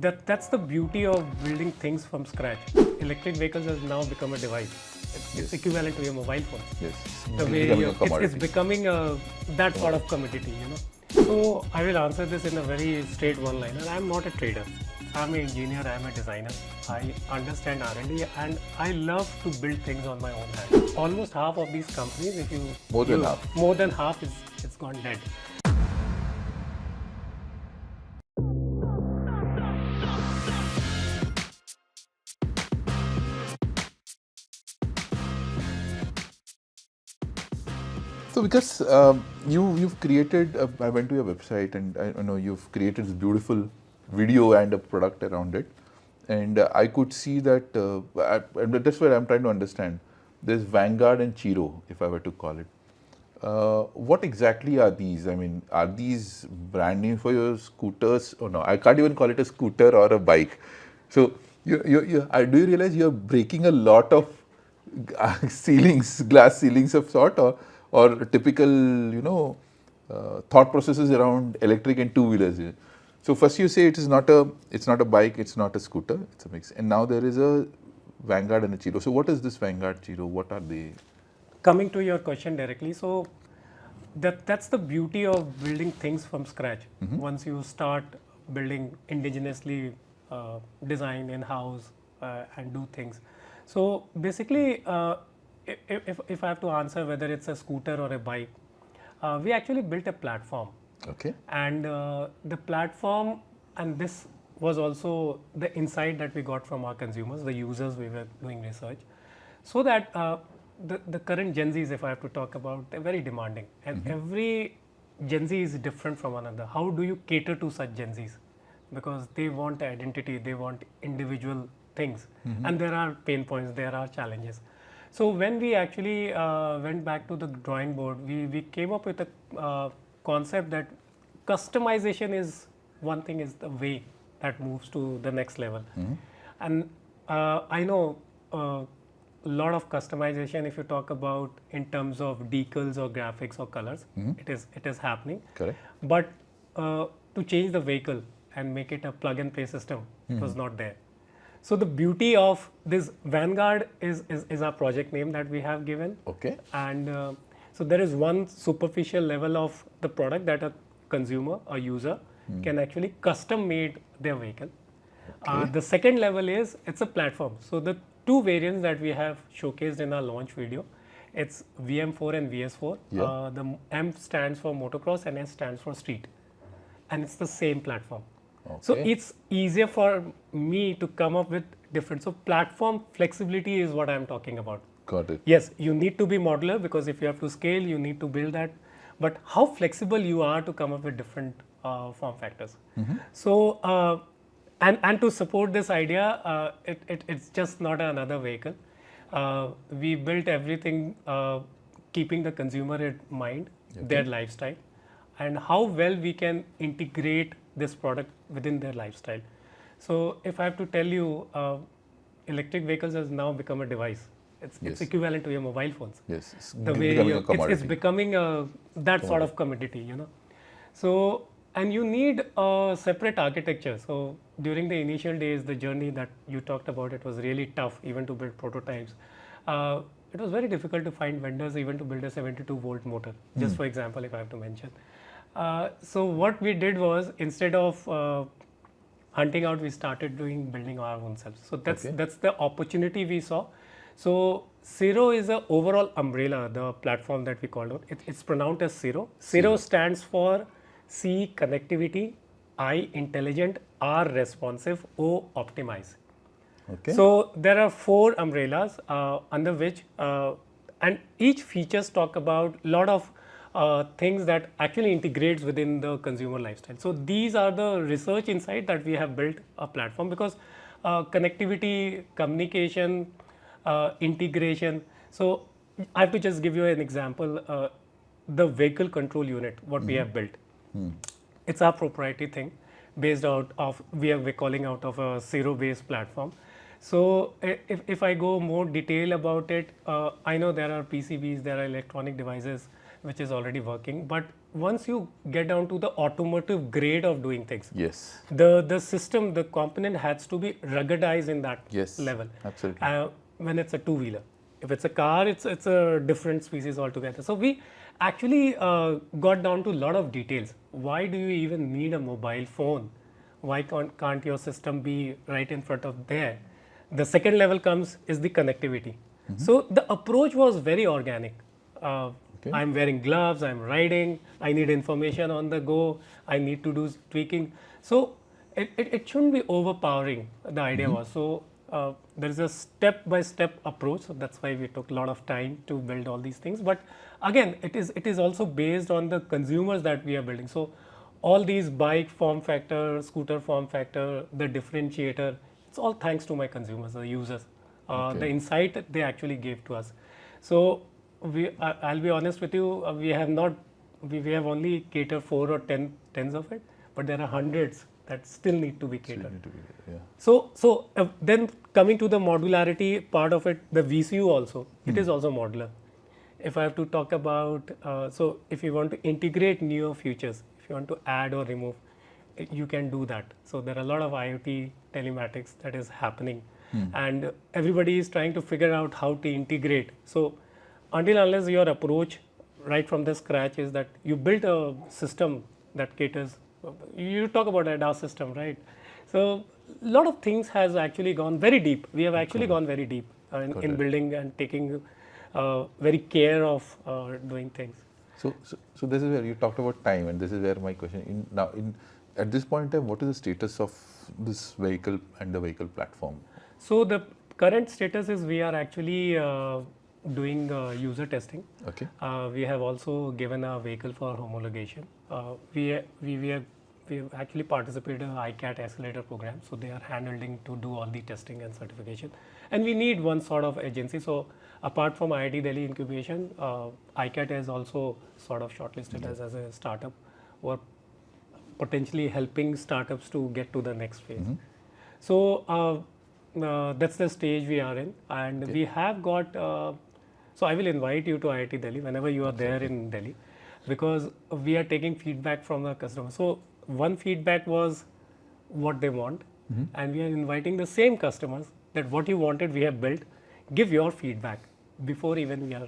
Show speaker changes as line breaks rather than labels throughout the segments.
That's the beauty of building things from scratch. Electric vehicles has now become a device. It's equivalent to your mobile phone.
Yes,
The way it's becoming that sort of commodity, you know. So I will answer this in a very straight one-liner. I'm not a trader. I'm an engineer. I'm a designer. I understand R&D, and I love to build things on my own hand. Almost half of these companies, if you more than half, it's gone dead.
So because you've created, I went to your website and I know you've created this beautiful video and a product around it, and I could see that, and that's what I'm trying to understand. There's Vanguard and CIRO, if I were to call it. What exactly are these? I mean, are these brand names for your scooters? Oh no, I can't even call it a scooter or a bike. So do you realize you're breaking a lot of glass ceilings of sort, or typical, thought processes around electric and two-wheelers. So first you say it's not a bike, it's not a scooter, it's a mix. And now there is a Vanguard and a CIRO. So what is this Vanguard, CIRO? What are they?
Coming to your question directly, so that's the beauty of building things from scratch. Once you start building indigenously, design in-house and do things. So basically, if I have to answer whether it's a scooter or a bike, we actually built a platform.
Okay.
And the platform, and this was also the insight that we got from our consumers, the users we were doing research, so that the current Gen Zs, if I have to talk about, they're very demanding, and every Gen Z is different from another. How do you cater to such Gen Zs? Because they want identity, they want individual things, and there are pain points, there are challenges. So when we actually went back to the drawing board, we came up with a concept that customization is one thing, is the way that moves to the next level. And I know a lot of customization, if you talk about in terms of decals or graphics or colors, it is happening.
Correct.
But to change the vehicle and make it a plug and play system, it was not there. So the beauty of this Vanguard is our project name that we have given.
Okay.
And so there is one superficial level of the product that a consumer, a user can actually custom made their vehicle.
Okay.
The second level is it's a platform. So the two variants that we have showcased in our launch video, it's VM4 and VS4.
Yeah.
The M stands for motocross and S stands for street, and it's the same platform.
Okay.
So it's easier for me to come up with different. So platform flexibility is what I'm talking about.
Got it.
Yes, you need to be modular, because if you have to scale, you need to build that. But how flexible you are to come up with different form factors. So and to support this idea, it's just not another vehicle. We built everything keeping the consumer in mind, their lifestyle, and how well we can integrate this product within their lifestyle. So if I have to tell you, electric vehicles has now become a device. It's equivalent to your mobile phones.
Yes. It's
The way it's becoming that sort of commodity, you know. So, and you need a separate architecture. So during the initial days, the journey that you talked about, it was really tough even to build prototypes. It was very difficult to find vendors even to build a 72-volt motor, just for example, if I have to mention. So what we did was, instead of hunting out, we started building our own selves. So that's the opportunity we saw. So CIRO is the overall umbrella, the platform that we called out. It's pronounced as CIRO. CIRO stands for C, connectivity, I, intelligent, R, responsive, O, optimize.
Okay.
So there are 4 umbrellas under which, and each features talk about a lot of things that actually integrates within the consumer lifestyle. So these are the research insight that we have built a platform, because connectivity, communication, integration. So I have to just give you an example. The vehicle control unit, what we have built, it's our proprietary thing, based out of, we're calling out of a CIRO based platform. So if I go more detail about it, I know there are PCBs, there are electronic devices which is already working, but once you get down to the automotive grade of doing things,
Yes.
the system, the component has to be ruggedized in that
Yes.
level.
Absolutely.
When it's a two-wheeler, if it's a car, it's a different species altogether. So we actually got down to a lot of details. Why do you even need a mobile phone? Why can't your system be right in front of there? The second level comes is the connectivity. So the approach was very organic.
Okay.
I'm wearing gloves, I'm riding, I need information on the go, I need to do tweaking. So it shouldn't be overpowering, the idea was. So there is a step-by-step approach. So that's why we took a lot of time to build all these things. But again, it is also based on the consumers that we are building. So all these bike form factor, scooter form factor, the differentiator, it's all thanks to my consumers, the users, the insight that they actually gave to us. So I'll be honest with you, we have only catered 4 or 10 tens of it, but there are hundreds that still need to be catered. So then coming to the modularity part of it, the VCU also, it is also modular. If I have to talk about, so if you want to integrate newer features, if you want to add or remove, you can do that. So there are a lot of IoT telematics that is happening, and everybody is trying to figure out how to integrate. So until unless your approach right from the scratch is that you build a system that caters, you talk about a DAS system, right? So a lot of things has actually gone very deep. We have actually gone very deep in building and taking very care of doing things.
So this is where you talked about time, and this is where my question at this point in time, what is the status of this vehicle and the vehicle platform?
So the current status is we are actually doing user testing.
Okay.
We have also given a vehicle for homologation. We have actually participated in the ICAT accelerator program, so they are handling to do all the testing and certification. And we need one sort of agency. So apart from IIT Delhi incubation, ICAT is also sort of shortlisted as a startup, or potentially helping startups to get to the next phase. So that's the stage we are in, and we have got. So I will invite you to IIT Delhi whenever you are there in Delhi, because we are taking feedback from the customer. So one feedback was what they want, and we are inviting the same customers that what you wanted we have built, give your feedback before even we are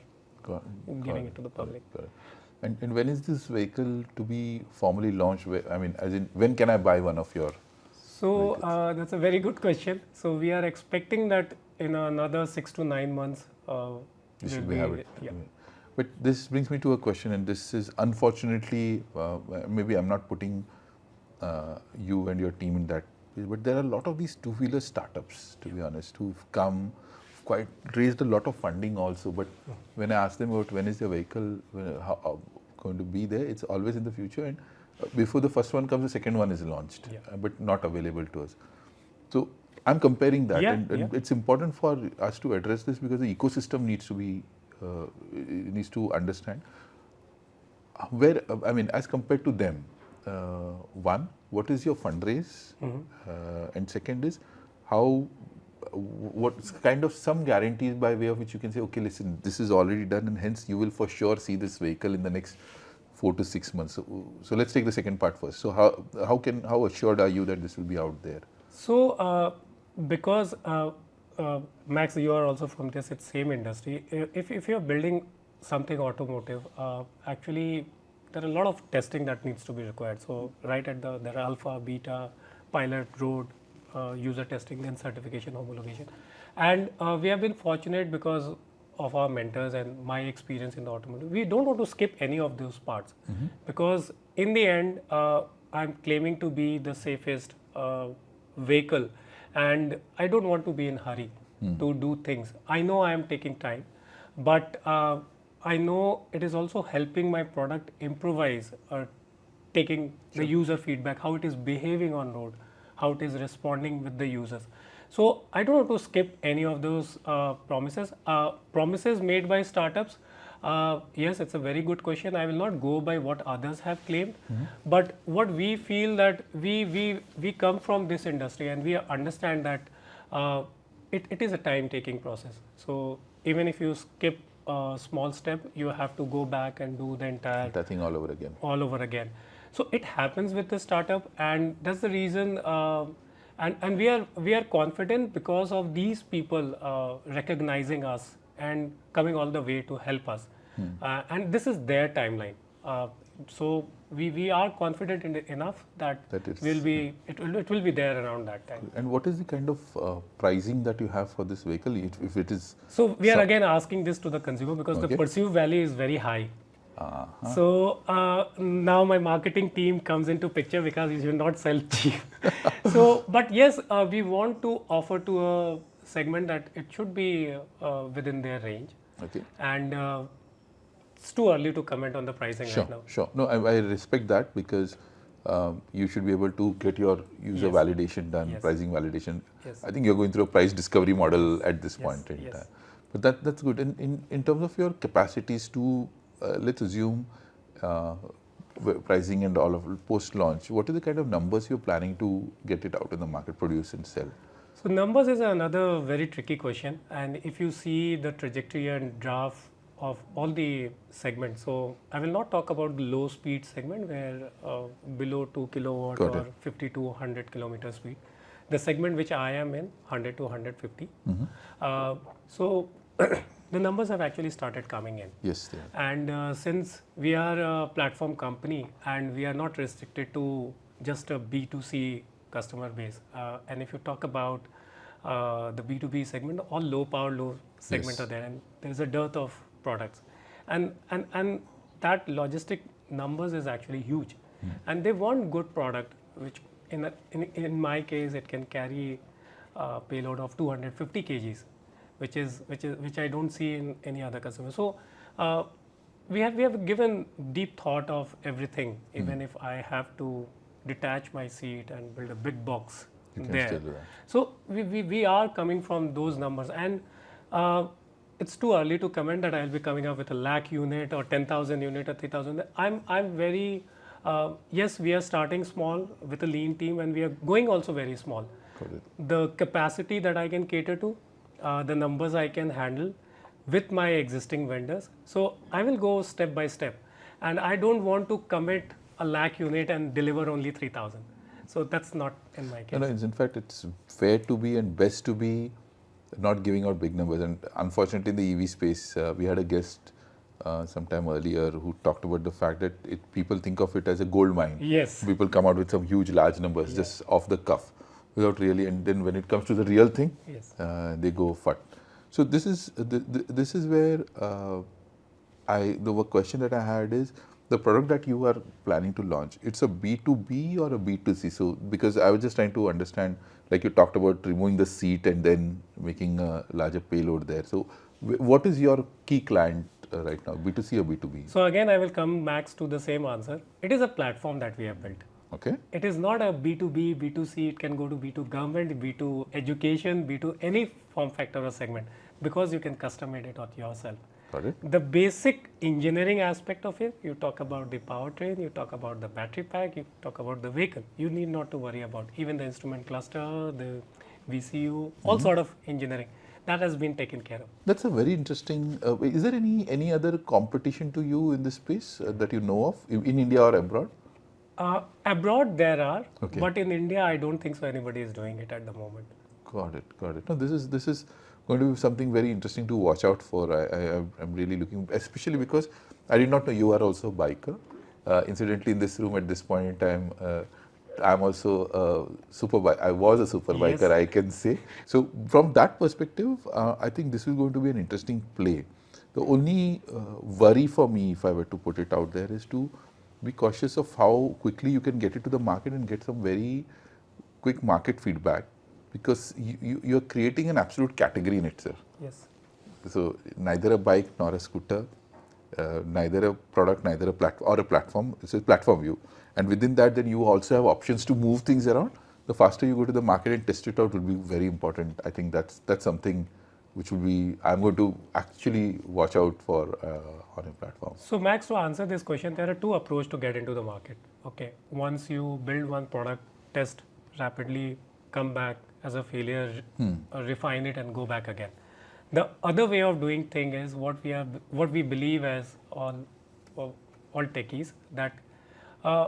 giving it to the public.
And when is this vehicle to be formally launched? I mean, as in, when can I buy one of your?
So that's a very good question. So we are expecting that in another 6 to 9 months.
You should have it.
Yeah.
But this brings me to a question, and this is unfortunately, maybe I'm not putting you and your team in that, but there are a lot of these two-wheeler startups, to be honest, who've come, quite raised a lot of funding also. But when I ask them about when is the vehicle going to be there, it's always in the future, and before the first one comes, the second one is launched, but not available to us. So I'm comparing that, and it's important for us to address this because the ecosystem needs to be needs to understand where, I mean, as compared to them. One, what is your fundraise, and second is what kind of some guarantees by way of which you can say, okay, listen, this is already done, and hence you will for sure see this vehicle in the next 4 to 6 months. So let's take the second part first. So how assured are you that this will be out there?
So because Max, you are also from this same industry. If you are building something automotive, actually there are a lot of testing that needs to be required. So right at there are alpha, beta, pilot, road, user testing, then certification, homologation. And we have been fortunate because of our mentors and my experience in the automotive. We don't want to skip any of those parts, because in the end, I'm claiming to be the safest vehicle, and I don't want to be in hurry to do things. I know I am taking time, but I know it is also helping my product improvise, taking the user feedback, how it is behaving on road, how it is responding with the users. So I don't want to skip any of those promises. Promises made by startups, yes, it's a very good question. I will not go by what others have claimed, but what we feel that we come from this industry and we understand that it is a time-taking process. So even if you skip small step, you have to go back and do the entire
That thing all over again.
all over again. So it happens with the startup, and that's the reason. And we are confident because of these people recognizing us and coming all the way to help us. And this is their timeline. So we are confident enough that
That it's-
it will be there around that time.
And what is the kind of pricing that you have for this vehicle? If it is
So we are again asking this to the consumer because the
Okay.
perceived value is very high. So now my marketing team comes into picture because you should not sell cheap. So, but yes, we want to offer to a segment that it should be within their range.
okay.
And it's too early to comment on the pricing
Sure,
right now.
sure. No, I respect that because you should be able to get your user
Yes.
validation done,
Yes.
pricing validation.
Yes.
I think you're going through a price discovery model at this
Yes,
point in
yes.
time. But that's good. In terms of your capacities to, let's assume, pricing and all of post-launch, what are the kind of numbers you're planning to get it out in the market, produce and sell?
So numbers is another very tricky question, and if you see the trajectory and graph of all the segments, so I will not talk about the low speed segment where below 2 kilowatt
Got
or
it.
50 to 100 kilometer speed. The segment which I am in, 100 to 150. So the numbers have actually started coming in.
Yes, they are.
And since we are a platform company and we are not restricted to just a B2C customer base, and if you talk about the B2B segment, all low power, low segment
Yes.
are there, and there is a dearth of products, and that logistic numbers is actually huge, and they want good product, which in my case it can carry a payload of 250 kgs. Which I don't see in any other customer. So we have given deep thought of everything. Even if I have to detach my seat and build a big box
You can
there.
still do that.
So we are coming from those numbers, and it's too early to comment that I'll be coming up with a lakh unit or 10,000 unit or 3,000. I'm very yes, we are starting small with a lean team, and we are going also very small.
Got it.
The capacity that I can cater to, the numbers I can handle with my existing vendors. So I will go step by step, and I don't want to commit a lakh unit and deliver only 3,000. So that's not in my case.
No, in fact, it's fair to be and best to be not giving out big numbers. And unfortunately, in the EV space, we had a guest sometime earlier who talked about the fact that people think of it as a gold mine.
Yes.
People come out with some huge, large numbers just off the cuff, without really. And then when it comes to the real thing,
Yes.
they go fut. So this is where the question that I had is, the product that you are planning to launch, it's a B2B or a B2C? So because I was just trying to understand, like you talked about removing the seat and then making a larger payload there. So what is your key client right now, B2C or B2B?
So again, I will come Max to the same answer. It is a platform that we have built.
Okay.
It is not a B2B, B2C. It can go to B2 government, B2 education, B2 any form factor or segment, because you can customize it yourself.
Got it.
The basic engineering aspect of it, you talk about the powertrain, you talk about the battery pack, you talk about the vehicle. You need not to worry about even the instrument cluster, the VCU, all sort of engineering. That has been taken care of.
That's a very interesting. Is there any other competition to you in this space that you know of in India or abroad?
Abroad there are,
Okay.
but in India I don't think so anybody is doing it at the moment.
Got it, got it. No, this is going to be something very interesting to watch out for. I'm really looking, especially because I did not know you are also a biker. Incidentally, in this room at this point in time, I'm also I was a super biker,
Yes.
I can say. So from that perspective, I think this is going to be an interesting play. The only worry for me, if I were to put it out there, is to be cautious of how quickly you can get it to the market and get some very quick market feedback, because you're creating an absolute category in itself.
Yes.
So neither a bike nor a scooter, neither a product, neither a platform or a platform. It's a platform view, and within that, then you also have options to move things around. The faster you go to the market and test it out will be very important. I think that's something which will be, I'm going to actually watch out for on a platform.
So Max, to answer this question, there are two approaches to get into the market. Okay, once you build one product, test rapidly, come back as a failure, refine it and go back again. The other way of doing thing is what we believe as all techies, that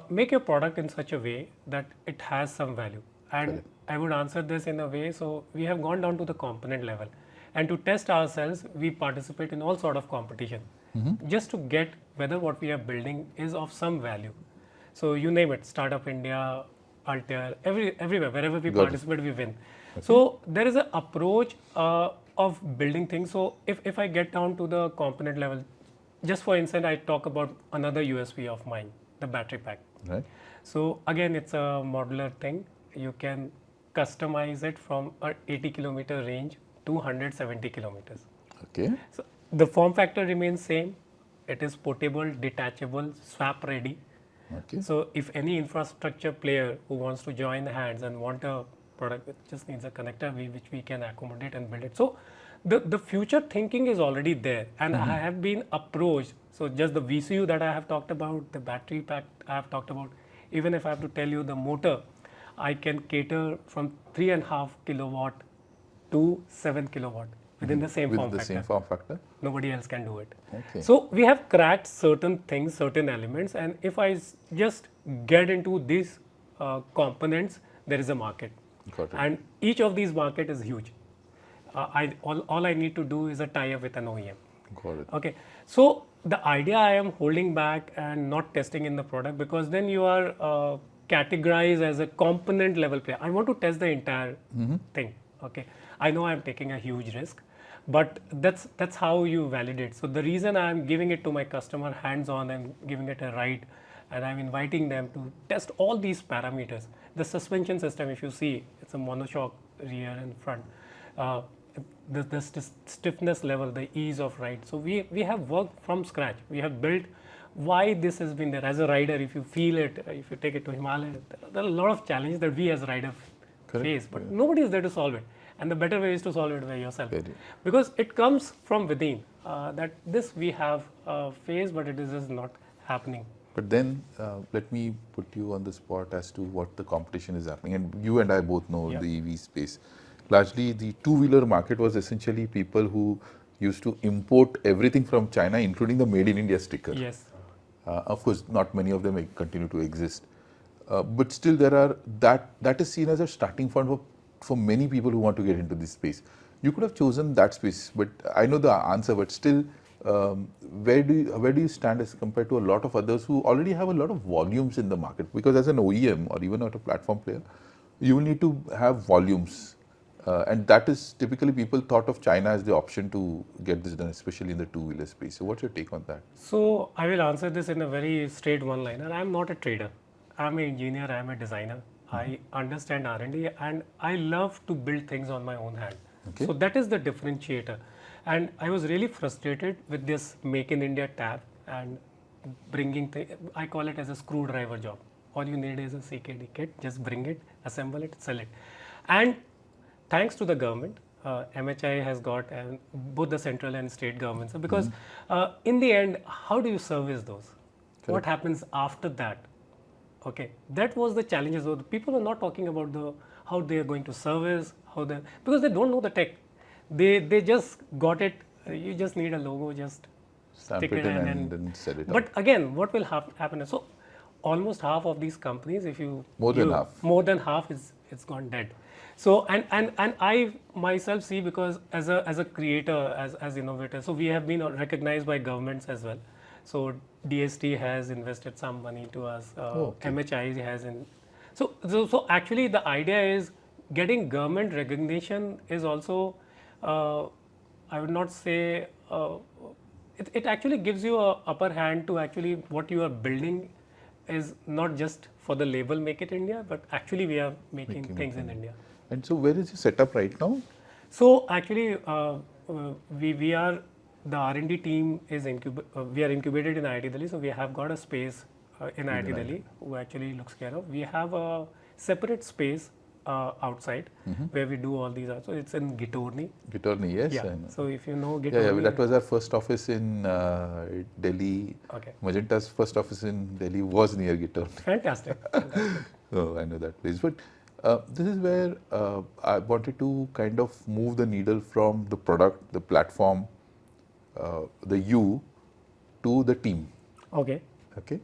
make your product in such a way that it has some value. And
Correct.
I would answer this in a way, so we have gone down to the component level, and to test ourselves we participate in all sort of competition, just to get whether what we are building is of some value. So you name it, Startup India, Altair, everywhere, wherever we
Got it.
participate, we win. So there is an approach of building things. So if I get down to the component level, just for instance, I talk about another USP of mine, the battery pack.
Right.
So again, it's a modular thing. You can customize it from a 80-kilometer range to 170 kilometers.
Okay.
So the form factor remains same. It is portable, detachable, swap ready.
Okay.
So if any infrastructure player who wants to join hands and want a product, it just needs a connector which we can accommodate and build it. So the future thinking is already there, and I have been approached. So just the VCU that I have talked about, the battery pack I have talked about, even if I have to tell you the motor, I can cater from 3.5 kilowatt to 7 kilowatt within the same form
With the
factor.
same form factor.
Nobody else can do it.
Okay.
So we have cracked certain things, certain elements, and if I just get into these components, there is a market.
Got it.
And each of these market is huge. All I need to do is a tie-up with an OEM.
Got it.
Okay, so the idea I am holding back and not testing in the product, because then you are categorized as a component level player. I want to test the entire thing. Okay, I know I am taking a huge risk, but that's how you validate. So the reason I am giving it to my customer hands-on and giving it a ride, and I'm inviting them to test all these parameters. The suspension system, if you see, it's a monoshock rear and front. The stiffness level, the ease of ride. So we have worked from scratch. We have built why this has been there. As a rider, if you feel it, if you take it to Himalaya, there are a lot of challenges that we as riders face, but nobody is there to solve it. And the better way is to solve it by yourself. Because it comes from within, that this we have faced, but it is just not happening.
But then let me put you on the spot as to what the competition is happening. And you and I both know the EV space. Largely, the two-wheeler market was essentially people who used to import everything from China, including the Made in India sticker.
Yes.
Of course, not many of them continue to exist. But still, there are that is seen as a starting point for many people who want to get into this space. You could have chosen that space, but I know the answer. But still, where do you stand as compared to a lot of others who already have a lot of volumes in the market? Because as an OEM or even not a platform player, you will need to have volumes. And that is typically people thought of China as the option to get this done, especially in the two-wheeler space. So what's your take on that?
So I will answer this in a very straight one-liner. I am not a trader. I am an engineer. I am a designer. I understand R&D, and I love to build things on my own hand.
Okay.
So that is the differentiator. And I was really frustrated with this Make in India tab and bringing I call it as a screwdriver job. All you need is a CKD kit. Just bring it, assemble it, sell it. And thanks to the government, MHI has got both the central and state governments, because in the end, how do you service those? Correct. What happens after that? Okay, that was the challenges. The people are not talking about how they are going to service, because they don't know the tech. They just got it. You just need a logo, just
stamp it in and then sell it.
But again, what will happen is, so almost half of these companies, if you
more than half,
it's gone dead. So and I myself see, because as a creator, as innovator, so we have been recognized by governments as well. So DST has invested some money to us. MHI has so actually the idea is getting government recognition is also, I would not say, it actually gives you a upper hand to actually what you are building is not just for the label Make it India, but actually we are making things in India.
And so where is your setup right now?
So actually we are, the R&D team is we are incubated in IIT Delhi, so we have got a space in IIT Delhi who actually looks care of. We have a separate space outside where we do all these. So it's in Ghitorni.
Ghitorni, yes.
Yeah. So if you know Ghitorni.
Yeah, that was our first office in Delhi.
Okay.
Magenta's first office in Delhi was near Ghitorni.
Fantastic.
Oh, I know that place. But This is where I wanted to kind of move the needle from the product, the platform, the you, to the team.
Okay.
Okay,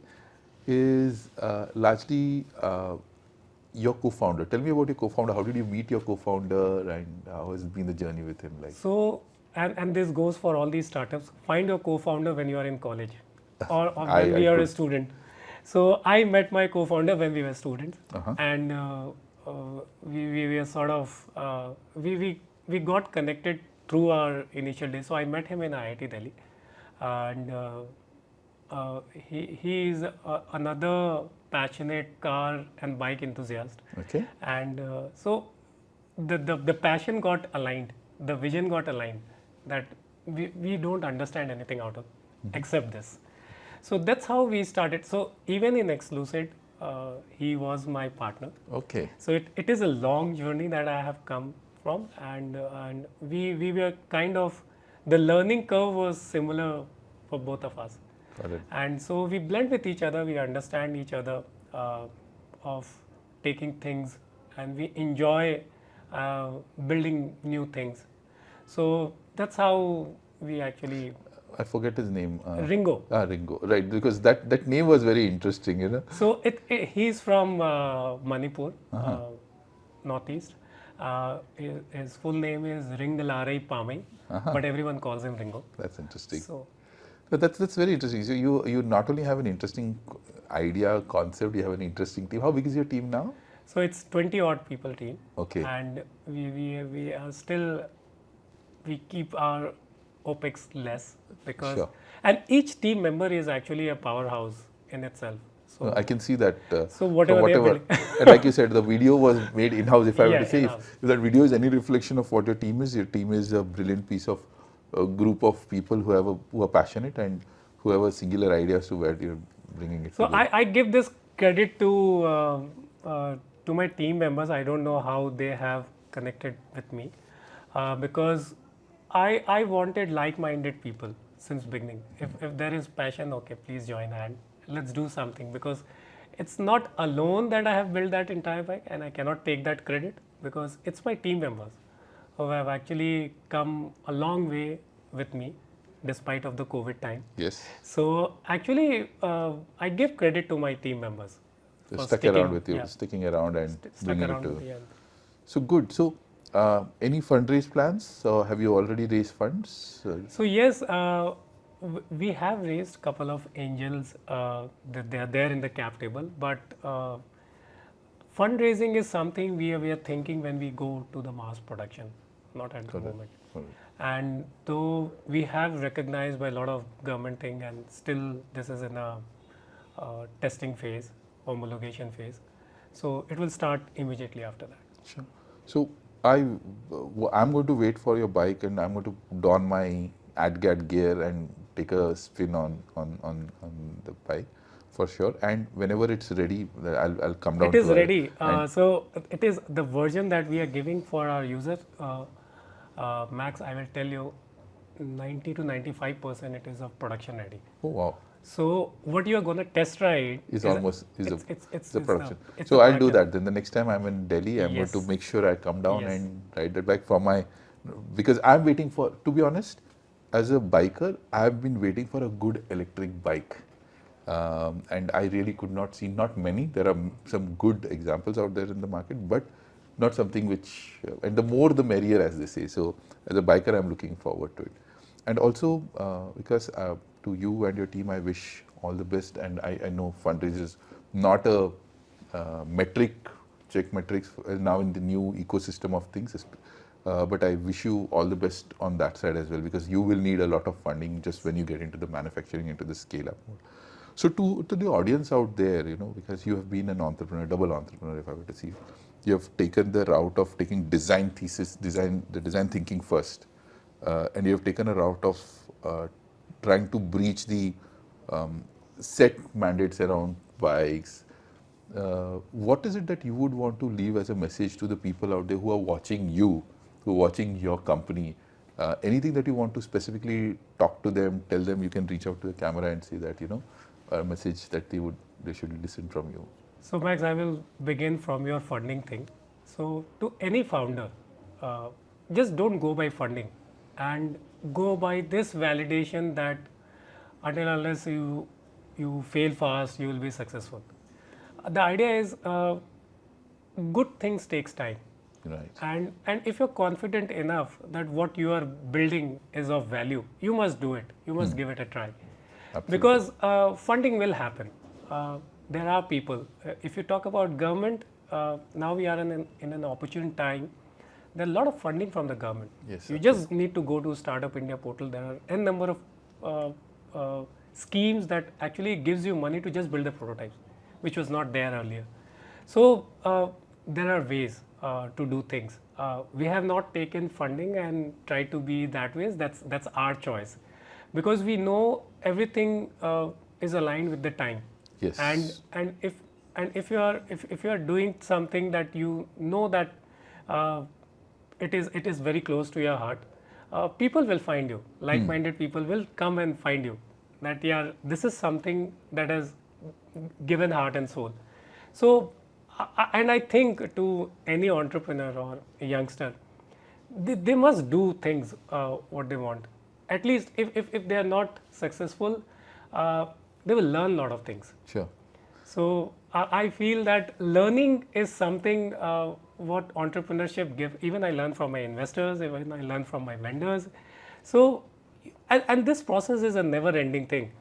is largely your co-founder. Tell me about your co-founder. How did you meet your co-founder, and how has been the journey with him like?
So, and this goes for all these startups. Find your co-founder when you are in college, or when
I
we are a
could.
student. So I met my co-founder when we were students,
Uh-huh.
and we were sort of we got connected through our initial days. So I met him in IIT Delhi, and he is another passionate car and bike enthusiast.
Okay.
And so the passion got aligned, the vision got aligned, that we don't understand anything out of except this. So that's how we started. So even in Exclusive, he was my partner.
Okay.
So it is a long journey that I have come from, and we were kind of, the learning curve was similar for both of us.
Got it.
And so we blend with each other, we understand each other, of taking things, and we enjoy building new things. So that's how we actually.
I forget his name.
Ringo.
Ringo. Right, because that name was very interesting, you know.
So he's from Manipur, northeast. His full name is Ringalarai Pamei, but everyone calls him Ringo.
That's interesting.
So
But that's very interesting. So you not only have an interesting idea, concept, you have an interesting team. How big is your team now?
so it's 20 odd people team.
Okay.
And we are still, we keep our OPEX less, because
Sure.
and each team member is actually a powerhouse in itself. So
I can see that.
So whatever they're building.
And like you said, the video was made in-house. If I were
Yeah,
to say,
in-house.
if that video is any reflection of what your team is a brilliant piece of a group of people who are passionate and who have a singular idea as to where you're bringing it.
So
together.
I give this credit to my team members. I don't know how they have connected with me, because I wanted like-minded people since beginning. If there is passion, okay, please join hand. Let's do something, because it's not alone that I have built that entire bike, and I cannot take that credit, because it's my team members who have actually come a long way with me despite of the COVID time.
Yes.
So actually, I give credit to my team members.
So
for
stuck
sticking-
around with you,
yeah,
sticking around and
stuck
bringing
around
it
with
to.
the end.
So good. So any fundraise plans? So have you already raised funds?
So yes, we have raised a couple of angels. That they are there in the cap table, but fundraising is something we are thinking when we go to the mass production, not at the moment. And though we have recognized by a lot of government thing, and still this is in a testing phase, homologation phase. So it will start immediately after that.
Sure. So I'm going to wait for your bike, and I'm going to don my AdGad gear and take a spin on the bike for sure. And whenever it's ready, I'll come down.
It is
to
ready.
and
So it is the version that we are giving for our users. Max, I will tell you, 90 to 95% it is of production ready.
oh wow,
So what you are going to test ride
it's
the
production.
it's
So
the
I'll do
production.
that. Then the next time I'm in Delhi, I'm
Yes.
going to make sure I come down
Yes.
and ride that bike for my, because I'm waiting for, to be honest, as a biker, I've been waiting for a good electric bike. And I really could not see, not many. There are some good examples out there in the market, but not something which, and the more the merrier, as they say. So as a biker, I'm looking forward to it. And also, because to you and your team, I wish all the best. And I know fundraising is not a metric, check metrics now in the new ecosystem of things. But I wish you all the best on that side as well, because you will need a lot of funding just when you get into the manufacturing, into the scale up mode. So to the audience out there, you know, because you have been an entrepreneur, double entrepreneur, if I were to see, you have taken the route of taking design thesis, the design thinking first, and you have taken a route of trying to breach the set mandates around bikes. What is it that you would want to leave as a message to the people out there who are watching you, who are watching your company? Anything that you want to specifically talk to them, tell them, you can reach out to the camera and say that, you know, a message that they should listen from you.
So Max, I will begin from your funding thing. So to any founder, just don't go by funding and go by this validation that until unless you fail fast, you will be successful. The idea is good things takes time.
Right.
And if you're confident enough that what you are building is of value, you must do it. You must give it a try.
Absolutely.
Because funding will happen. There are people. If you talk about government, now we are in an opportune time. There are a lot of funding from the government.
Yes,
You just need to go to Startup India portal. There are n number of schemes that actually gives you money to just build the prototypes, which was not there earlier. So there are ways to do things. We have not taken funding and tried to be that way. That's our choice, because we know everything is aligned with the time.
Yes.
And if you are doing something that you know that it is very close to your heart, people will find you. Like-minded people will come and find you. That yeah, this is something that has given heart and soul. So, and I think to any entrepreneur or a youngster, they must do things what they want. At least if they are not successful, they will learn a lot of things.
Sure.
So I feel that learning is something what entrepreneurship gives. Even I learn from my investors, even I learn from my vendors. So, and this process is a never-ending thing.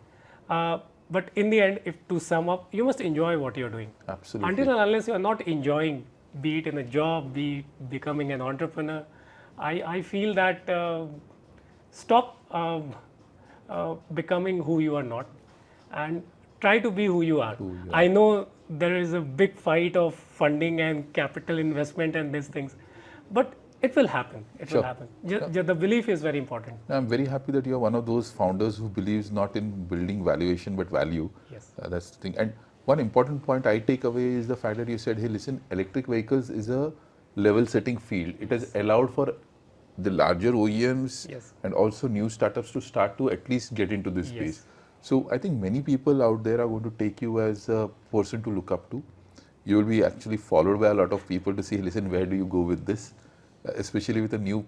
But in the end, if to sum up, you must enjoy what you're doing.
Absolutely.
Until and unless you are not enjoying, be it in a job, be it becoming an entrepreneur, I feel that stop becoming who you are not and try to be who you are. I know there is a big fight of funding and capital investment and these things, but it will happen. It will happen. The belief is very important.
I'm very happy that you're one of those founders who believes not in building valuation but value.
Yes.
That's the thing. And one important point I take away is the fact that you said, hey, listen, electric vehicles is a level setting field. It has allowed for the larger OEMs and also new startups to start to at least get into this space. So I think many people out there are going to take you as a person to look up to. You will be actually followed by a lot of people to see, listen, where do you go with this? Especially with a new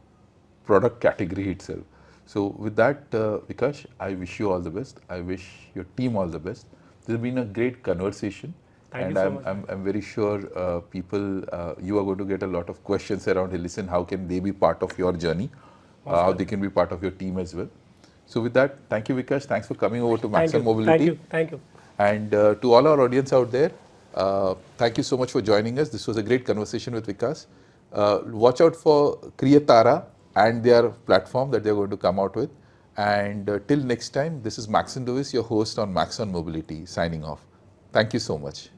product category itself. So with that, Vikas, I wish you all the best. I wish your team all the best. This has been a great conversation.
Thank you so much.
I'm very sure people, you are going to get a lot of questions around, hey, listen, how can they be part of your journey? How they can be part of your team as well. So with that, thank you, Vikas. Thanks for coming over to Maxson Mobility.
Thank you.
And to all our audience out there, thank you so much for joining us. This was a great conversation with Vikas. Watch out for Creatara and their platform that they're going to come out with. And till next time, this is Maxson Lewis, your host on Maxson Mobility, signing off. Thank you so much.